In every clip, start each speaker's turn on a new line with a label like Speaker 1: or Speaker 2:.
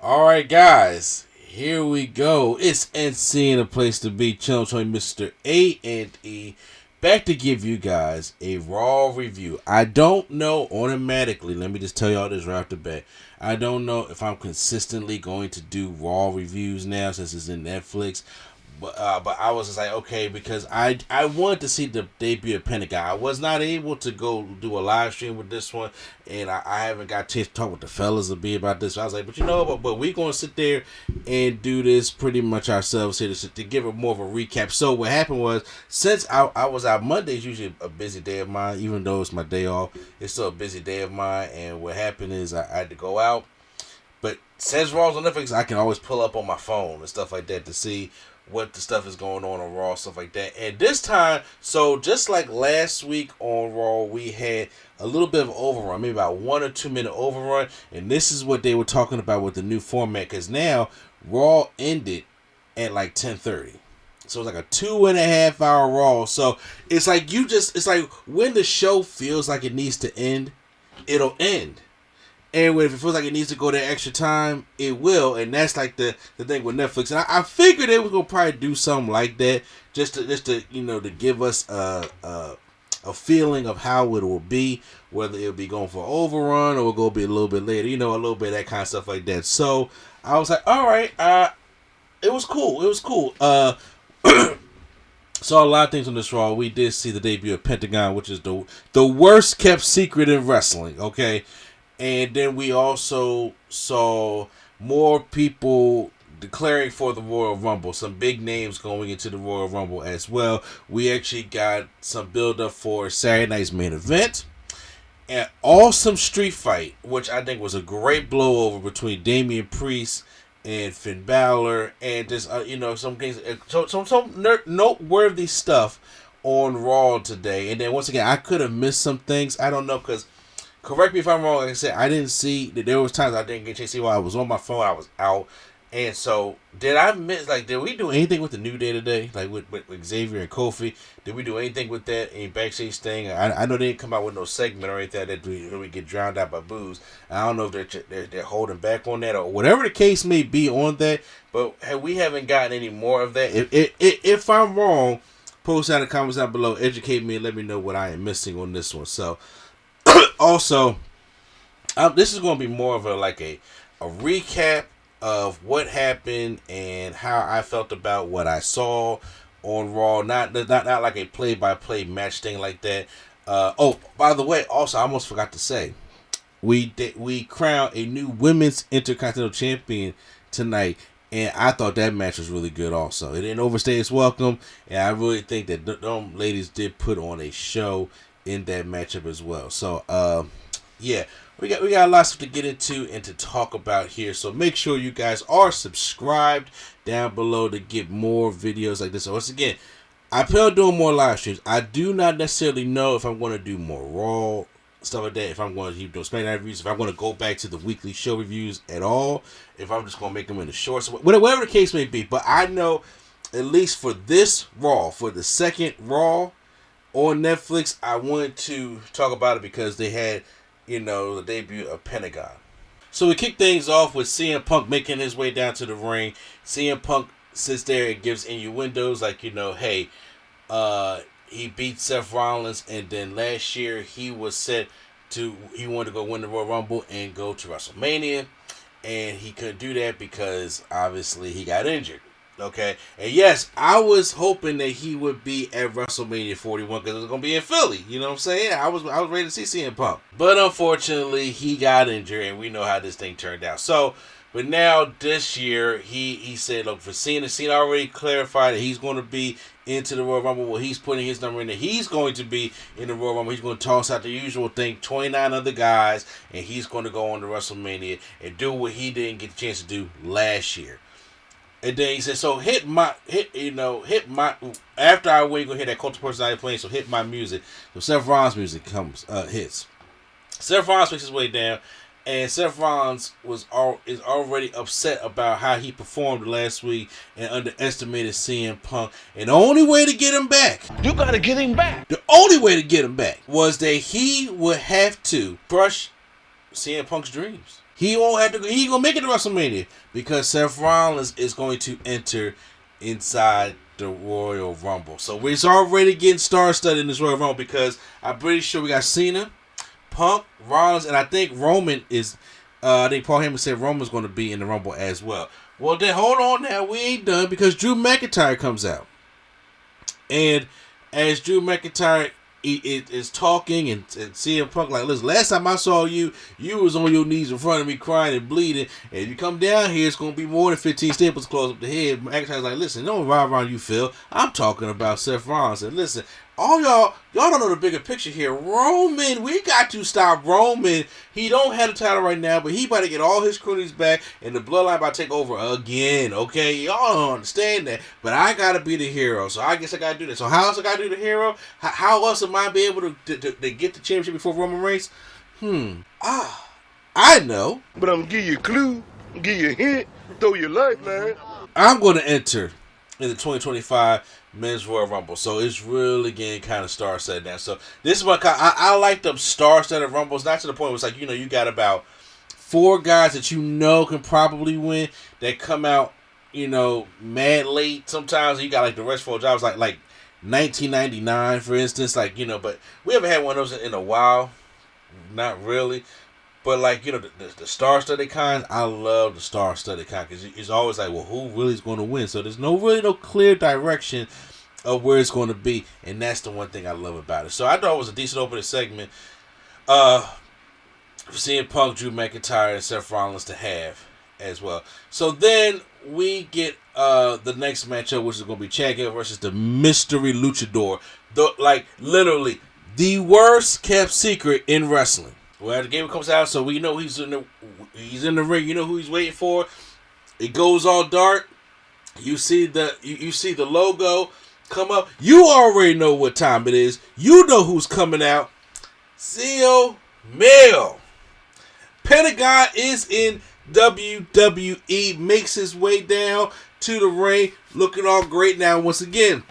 Speaker 1: Alright guys, here we go. It's NC in a place to be. Channel Mr. A&E back to give you guys a Raw review. I don't know automatically, let me just tell y'all this right off the bat. I don't know if I'm consistently going to do Raw reviews now since it's in Netflix. But I was just like, okay, because I wanted to see the debut of Penta. I was not able to go do a live stream with this one, and I haven't got a chance to talk with the fellas a bit about this. So I was like, but you know, but we're going to sit there and do this pretty much ourselves here to give it more of a recap. So what happened was, since I was out, Monday's usually a busy day of mine, even though it's my day off, it's still a busy day of mine, and what happened is I had to go out. But since Raw's on Netflix, I can always pull up on my phone and stuff like that to see what the stuff is going on Raw, stuff like that. And this time, so just like last week on Raw, we had a little bit of overrun, maybe about 1 or 2 minute overrun. And this is what they were talking about with the new format, because now Raw ended at like 10:30. So it's like a 2.5 hour Raw. So it's like it's like when the show feels like it needs to end, it'll end. And if it feels like it needs to go that extra time, it will. And that's like the thing with Netflix. And I figured they were gonna probably do something like that, just to to give us a feeling of how it will be, whether it'll be going for overrun or it'll go be a little bit later, a little bit of that kind of stuff like that. So I was like, all right, it was cool. It was cool. Saw a lot of things on this Raw. We did see the debut of Pentagon, which is the worst kept secret in wrestling. Okay. And then we also saw more people declaring for the Royal Rumble. Some big names going into the Royal Rumble as well. We actually got some build-up for Saturday night's main event. An awesome street fight, which I think was a great blowover between Damian Priest and Finn Balor. And just, some things, some noteworthy stuff on Raw today. And then once again, I could have missed some things. I don't know, because correct me if I'm wrong. Like I said, I didn't see that there was times I didn't get a chance to see while I was on my phone. I was out, and so did I miss? Like, did we do anything with the New Day today? Like with Xavier and Kofi, did we do anything with that? Any backstage thing? I know they didn't come out with no segment or anything that we get drowned out by booze. I don't know if they're holding back on that or whatever the case may be on that. But we haven't gotten any more of that. If I'm wrong, post down in the comments down below, educate me and let me know what I am missing on this one. So. Also, this is going to be more of a recap of what happened and how I felt about what I saw on Raw. Not like a play-by-play match thing like that. By the way, also I almost forgot to say, we crowned a new women's Intercontinental Champion tonight, and I thought that match was really good. Also, it didn't overstay its welcome, and I really think that them ladies did put on a show in that matchup as well. So yeah, we got a lot of stuff to get into and to talk about here, so make sure you guys are subscribed down below to get more videos like this. So once again, I plan on doing more live streams. I do not necessarily know if I'm going to do more Raw stuff like that, if I'm going to keep doing Smackdown reviews, if I'm going to go back to the weekly show reviews at all, if I'm just going to make them in the shorts, whatever the case may be. But I know, at least for this Raw, for the second Raw on Netflix, I wanted to talk about it because they had, the debut of Pentagon. So we kick things off with CM Punk making his way down to the ring. CM Punk sits there and gives innuendos like, hey, he beat Seth Rollins, and then last year he wanted to go win the Royal Rumble and go to WrestleMania, and he couldn't do that because obviously he got injured. Okay, and yes, I was hoping that he would be at WrestleMania 41 because it was going to be in Philly. You know what I'm saying? I was ready to see CM Punk. But unfortunately, he got injured, and we know how this thing turned out. So, but now this year, he said, look, for Cena already clarified that he's going to be into the Royal Rumble. Well, he's putting his number in there. He's going to be in the Royal Rumble. He's going to toss out the usual thing, 29 other guys, and he's going to go on to WrestleMania and do what he didn't get the chance to do last year. And then he said, so hit my, after I wait, go hear that Culture Personality playing, so hit my music. So Seth Rollins' music hits. Seth Rollins makes his way down, and Seth Rollins is already upset about how he performed last week and underestimated CM Punk. And the only way to get him back,
Speaker 2: you gotta get him back.
Speaker 1: The only way to get him back was that he would have to crush CM Punk's dreams. He won't have to. He gonna make it to WrestleMania because Seth Rollins is going to enter inside the Royal Rumble. So we're already getting star-studded in this Royal Rumble because I'm pretty sure we got Cena, Punk, Rollins, and I think Roman is. I think Paul Heyman said Roman's going to be in the Rumble as well. Well, then hold on now. We ain't done because Drew McIntyre comes out. And as Drew McIntyre is talking and CM Punk like, listen, last time I saw you, you was on your knees in front of me crying and bleeding. And if you come down here, it's going to be more than 15 staples close up the head. McIntyre's like, listen, don't ride around you, Phil. I'm talking about Seth Rollins. And listen, all y'all don't know the bigger picture here. Roman, we got to stop Roman. He don't have the title right now, but he about to get all his cronies back, and the bloodline about to take over again, okay? Y'all don't understand that, but I got to be the hero, so I guess I got to do that. So how else I got to do the hero? How else am I be able to get the championship before Roman Reigns? I know.
Speaker 2: But I'm going to give you a clue, give you a hint, throw your life, man.
Speaker 1: I'm going to enter in the 2025 Men's Royal Rumble. So it's really getting kind of star-studded now. So this is what I like them star-studded Rumbles, not to the point where it's like, you got about 4 guys that can probably win that come out, mad late. Sometimes you got like the rest for jobs like 1999, for instance, but we haven't had one of those in a while. Not really. But the star-studded kind, I love the star-studded kind because it's always like, well, who really is going to win? So there's no clear direction of where it's going to be, and that's the one thing I love about it. So I thought it was a decent opening segment. Seeing Punk, Drew McIntyre, and Seth Rollins to have as well. So then we get the next matchup, which is going to be Chad Gable versus the Mystery Luchador. Literally the worst kept secret in wrestling. Well, the game comes out, so we know he's in the ring. You know who he's waiting for. It goes all dark. You see the logo come up. You already know what time it is. You know who's coming out. CEO Male. Pentagon is in WWE. Makes his way down to the ring, looking all great now once again.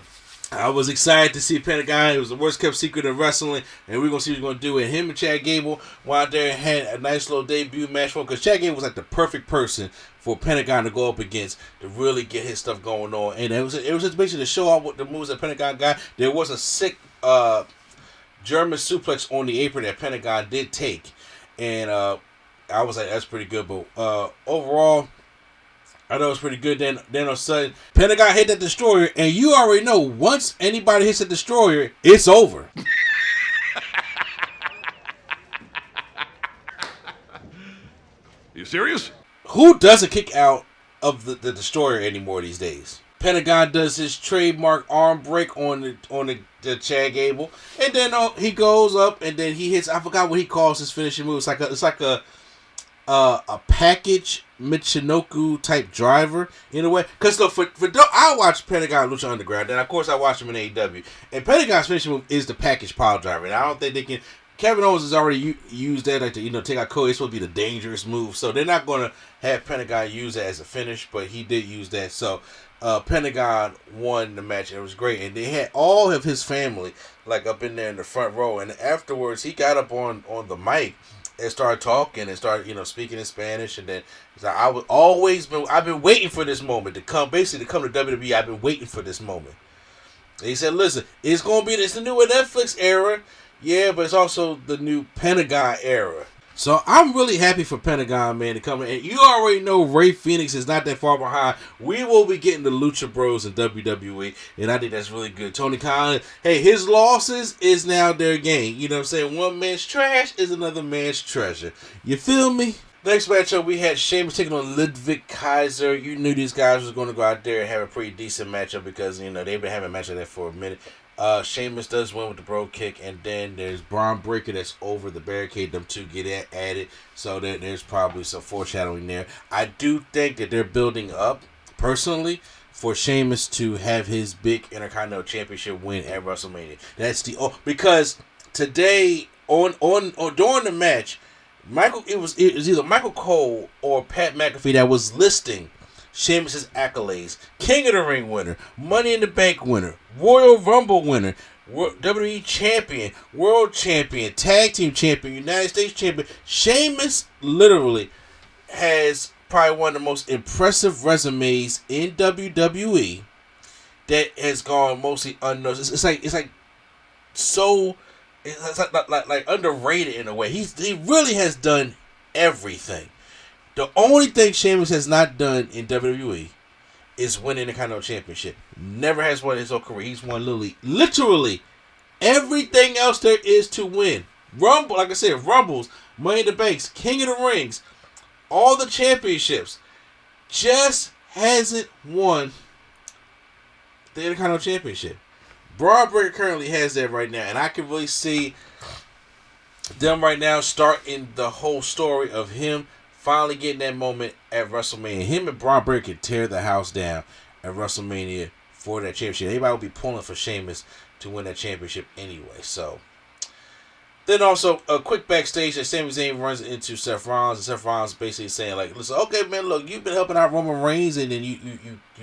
Speaker 1: I was excited to see Pentagon. It was the worst kept secret in wrestling, and we're going to see what he's going to do. And him and Chad Gable went out there and had a nice little debut match for him because Chad Gable was like the perfect person for Pentagon to go up against to really get his stuff going on. And it was just basically to show off what the moves that Pentagon got. There was a sick German suplex on the apron that Pentagon did take. And I was like, that's pretty good. But overall, I know it's pretty good. Then all of a sudden, Pentagon hit that destroyer, and you already know once anybody hits a destroyer, it's over.
Speaker 2: You serious?
Speaker 1: Who doesn't kick out of the destroyer anymore these days? Pentagon does his trademark arm break on the Chad Gable, and then he goes up and then he hits. I forgot what he calls his finishing move. It's like a package Michinoku type driver in a way. Because I watch Pentagon Lucha Underground, and of course I watch him in AEW. And Pentagon's finishing move is the package pile driver, and I don't think they can. Kevin Owens has already used that, take out Cody. It's supposed to be the dangerous move, so they're not going to have Pentagon use that as a finish, but he did use that. So Pentagon won the match, and it was great. And they had all of his family up in there in the front row, and afterwards he got up on the mic and started talking and started, speaking in Spanish. And then he's like, I've been waiting for this moment to come to WWE. I've been waiting for this moment. And he said, listen, it's the new Netflix era. Yeah, but it's also the new Pentagon era. So I'm really happy for Pentagon, man, to come in. And you already know Rey Fenix is not that far behind. We will be getting the Lucha Bros in WWE, and I think that's really good. Tony Khan, hey, his losses is now their gain. You know what I'm saying? One man's trash is another man's treasure. You feel me? Next matchup, we had Sheamus taking on Ludwig Kaiser. You knew these guys was going to go out there and have a pretty decent matchup because, they've been having a match like that for a minute. Sheamus does win with the bro kick, and then there's Braun Breaker that's over the barricade. Them two get at it, so there's probably some foreshadowing there. I do think that they're building up, personally, for Sheamus to have his big Intercontinental Championship win at WrestleMania. That's because today during the match, it was either Michael Cole or Pat McAfee that was listing Sheamus' accolades: King of the Ring winner, Money in the Bank winner, Royal Rumble winner, WWE champion, World champion, Tag Team champion, United States champion. Sheamus literally has probably one of the most impressive resumes in WWE that has gone mostly unnoticed. It's like so. It's like underrated in a way. He really has done everything. The only thing Sheamus has not done in WWE is winning the Intercontinental Championship. Never has won his whole career. He's won literally everything else there is to win. Rumble, like I said, Rumbles, Money in the Banks, King of the Rings, all the championships. Just hasn't won the Intercontinental Championship. Braun Breaker currently has that right now, and I can really see them right now starting the whole story of him finally getting that moment at WrestleMania. Him and Braun Breaker can tear the house down at WrestleMania for that championship. Everybody will be pulling for Sheamus to win that championship anyway. So, then also a quick backstage that Sami Zayn runs into Seth Rollins, and Seth Rollins basically saying like, "Listen, okay, man, look, you've been helping out Roman Reigns, and then you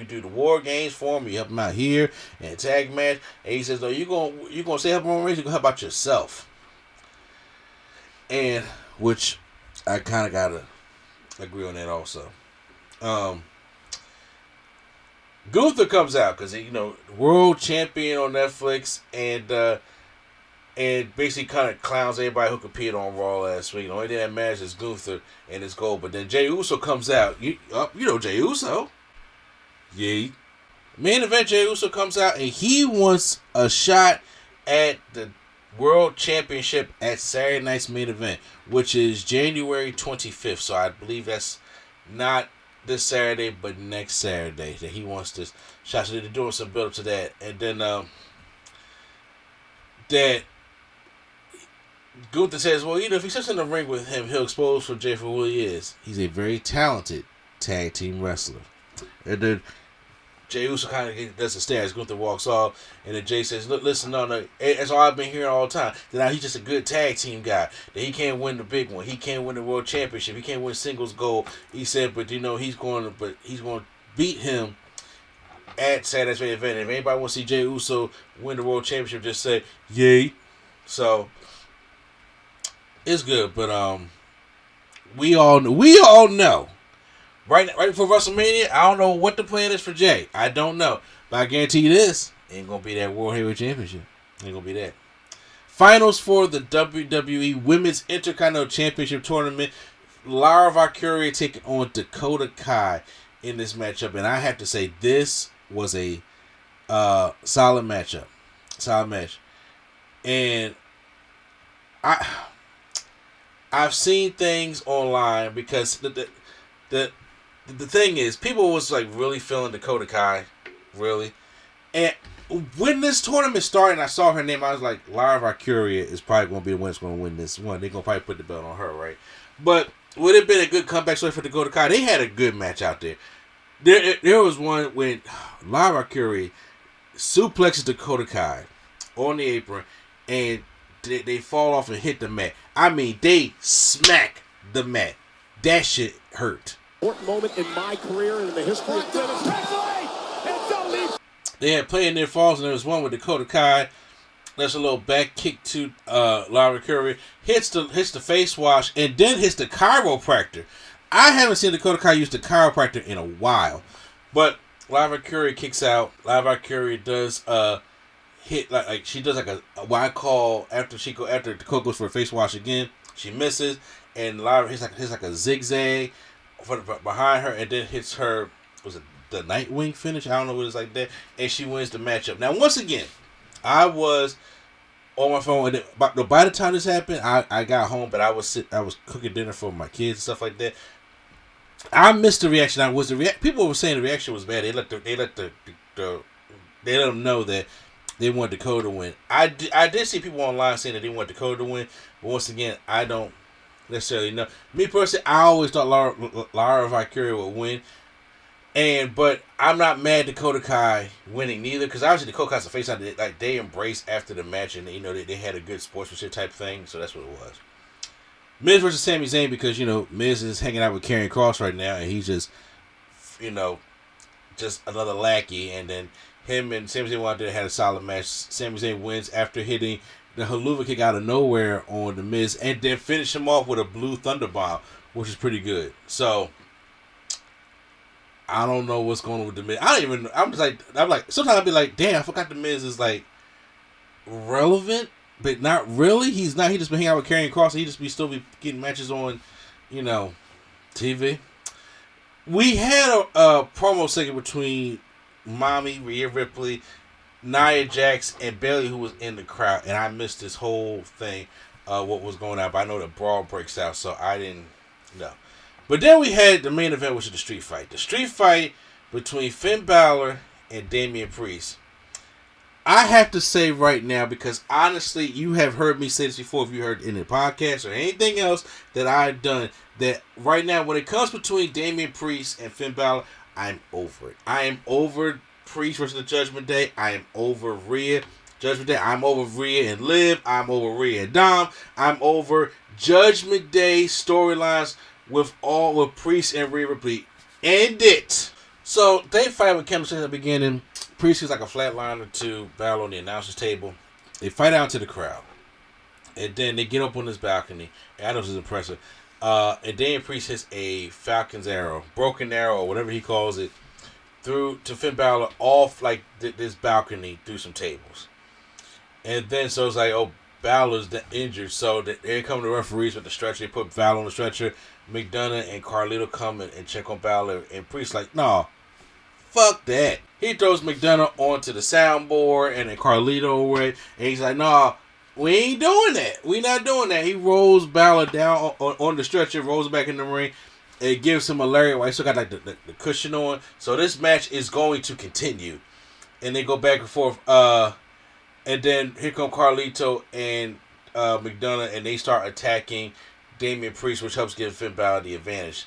Speaker 1: do the War Games for him. You help him out here and tag match." And he says, "No, you gonna stay help Roman Reigns. You gonna help out yourself." And which I kind of gotta agree on that also. Gunther comes out because world champion on Netflix, and basically kind of clowns everybody who competed on Raw last week. The only thing that matters is Gunther and his gold. But then Jey Uso comes out. You know Jey Uso. Yeah. Main event, Jey Uso comes out, and he wants a shot at the World Championship at Saturday night's main event, which is January 25th. So I believe that's not this Saturday, but next Saturday that he wants this shot. So they're doing some build up to that. And then that Gunther says, well, if he sits in the ring with him, he'll expose for Jey for who he is. He's a very talented tag team wrestler. And then Jey Uso kind of does the stare as Gunther walks off, and then Jey says, "Look, listen, no, that's all I've been hearing all the time. That he's just a good tag team guy. That he can't win the big one. He can't win the World Championship. He can't win singles gold." He said, "But he's going to beat him at Saturday's main event. If anybody wants to see Jey Uso win the World Championship, just say yay." So it's good, but we all know. Right for WrestleMania, I don't know what the plan is for Jey. I don't know. But I guarantee you this, ain't going to be that World Heavyweight Championship. Ain't going to be that. Finals for the WWE Women's Intercontinental Championship Tournament. Lara Valkyria taking on Dakota Kai in this matchup. And I have to say, this was a solid matchup. Solid match. And I've seen things online because the thing is, people was like really feeling Dakota Kai, really. And when this tournament started and I saw her name, I was like, Lara Valkyria is probably going to be the one that's going to win this one. They're going to probably put the belt on her, right? But would it have been a good comeback story for Dakota Kai? They had a good match out there. There was one when Lara Valkyria suplexes Dakota Kai on the apron, and they fall off and hit the mat. I mean, they smack the mat. That shit hurt.
Speaker 3: Important moment in my career and in the history of tennis.
Speaker 1: They had Play in Their Falls, and there was one with Dakota Kai. There's a little back kick to Lara Valkyria. Hits the face wash, and then hits the chiropractor. I haven't seen Dakota Kai use the chiropractor in a while. But Lara Valkyria kicks out. Lara Valkyria does hit like she does like a what I call after Dakota goes for a face wash again. She misses, and Lara hits like a zigzag behind her, and then hits her, was it the Nightwing finish? I don't know what it's like that, and she wins the matchup. Now, once again, I was on my phone, and by the time this happened, I got home, but I was cooking dinner for my kids and stuff like that. I missed the reaction. People were saying the reaction was bad. They let them know that they want Dakota to win. I did see people online saying that they want Dakota to win, but once again, I don't necessarily know. Me personally, I always thought Lara Valkyria would win, but I'm not mad Dakota Kai winning neither, because obviously Dakota Kai's a face out like they embraced after the match, and they had a good sportsmanship type thing, so that's what it was. Miz versus Sami Zayn, because Miz is hanging out with Karrion Kross right now, and he's just just another lackey, and then him and Sami Zayn had a solid match. Sami Zayn wins after hitting the haluva kick out of nowhere on the Miz, and then finish him off with a blue thunder bomb, which is pretty good. So I don't know what's going on with the Miz. I'm like, sometimes I'll be like, damn, I forgot the Miz is like relevant, but not really. He's not. He just been hanging out with Karrion Kross. He just still be getting matches on, TV. We had a promo segment between Mommy, Rhea Ripley, Nia Jax, and Bayley, who was in the crowd, and I missed this whole thing, what was going on. But I know the brawl breaks out, so I didn't know. But then we had the main event, which is the street fight. The street fight between Finn Balor and Damian Priest. I have to say right now, because honestly, you have heard me say this before, if you heard in the podcast or anything else that I've done, that right now, when it comes between Damian Priest and Finn Balor, I'm over it. I am over Priest versus the Judgment Day. I am over Rhea Judgment Day. I'm over Rhea and Liv. I'm over Rhea and Dom. I'm over Judgment Day storylines with Priest and Rhea Ripley. End it. So they fight with chemistry at the beginning. Priest is like a flatliner to Balor on the announcer's table. They fight out to the crowd. And then they get up on this balcony. And I know this is impressive. And Damian Priest hits a Falcon's arrow, broken arrow, or whatever he calls it, through to Finn Balor off like this balcony through some tables. And then so it's like, oh, Balor's injured. So here come the referees with the stretcher. They put Balor on the stretcher. McDonough and Carlito come and check on Balor. And Priest like, nah, fuck that. He throws McDonough onto the soundboard and then Carlito away. And he's like, nah, we ain't doing that. We not doing that. He rolls Balor down on the stretcher, rolls back in the ring. It gives him a lariat while he still got like the cushion on. So this match is going to continue. And they go back and forth. And then here come Carlito and McDonough, and they start attacking Damian Priest, which helps give Finn Balor the advantage.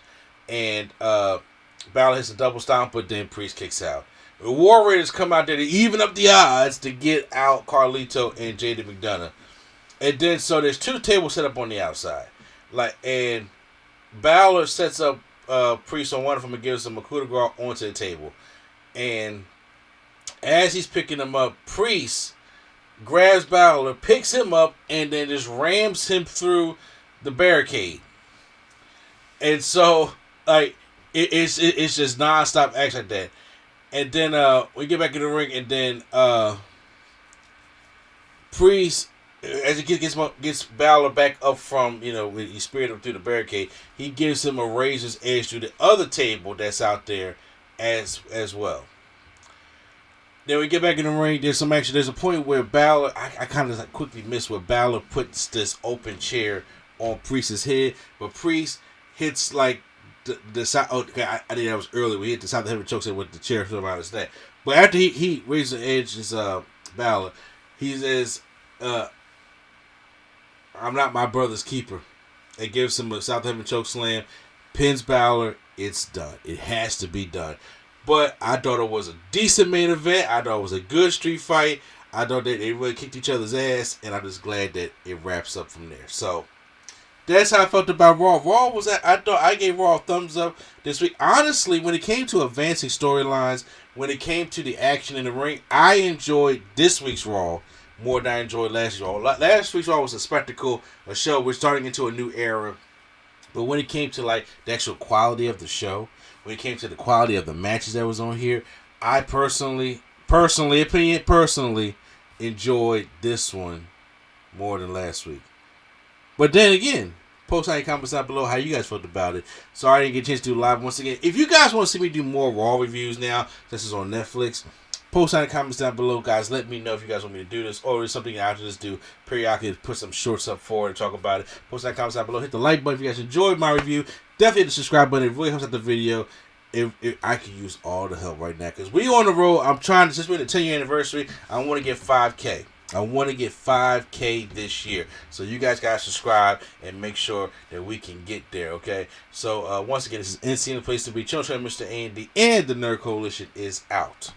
Speaker 1: And Balor hits a double stomp, but then Priest kicks out. The War Raiders come out there to even up the odds to get out Carlito and JD McDonough. And then so there's two tables set up on the outside. And Balor sets up Priest on one of them and gives him a coup de grace onto the table. And as he's picking him up, Priest grabs Balor, picks him up, and then just rams him through the barricade. And so, it's just non-stop action like that. And then we get back in the ring, and then Priest, as he gets Balor back up from, when he speared him through the barricade, he gives him a razor's edge through the other table that's out there as well. Then we get back in the ring. There's some action. There's a point where Balor, I kind of quickly missed where Balor puts this open chair on Priest's head, but Priest hits the side. Oh, okay, I think that was early. We hit the side of the heavy choke with the chair around his neck. But after he raises the edge, is Balor. He says, "I'm not my brother's keeper." It gives him a South Heaven choke slam, pins Balor. It's done. It has to be done. But I thought it was a decent main event. I thought it was a good street fight. I thought that they really kicked each other's ass, and I'm just glad that it wraps up from there. So that's how I felt about Raw. I thought I gave Raw a thumbs up this week. Honestly, when it came to advancing storylines, when it came to the action in the ring, I enjoyed this week's Raw more than I enjoyed last week's Raw. Last week's Raw was a spectacle, a show. We're starting into a new era. But when it came to the actual quality of the show, when it came to the quality of the matches that was on here, I personally enjoyed this one more than last week. But then again, post any comments down below how you guys felt about it. Sorry I didn't get a chance to do live once again. If you guys want to see me do more Raw reviews now, this is on Netflix, post any comments down below, guys. Let me know if you guys want me to do this, or there's something I should just do periodically to put some shorts up for and talk about it. Post any comments down below. Hit the like button if you guys enjoyed my review. Definitely hit the subscribe button. It really helps out the video. If I could use all the help right now, because we on the road. I'm trying to, since we're the 10-year anniversary, I want to get 5K. I want to get 5K this year. So you guys got to subscribe and make sure that we can get there, okay? So once again, this is NC, the place to be. Children, Mr. A&D, and the Nerd Coalition is out.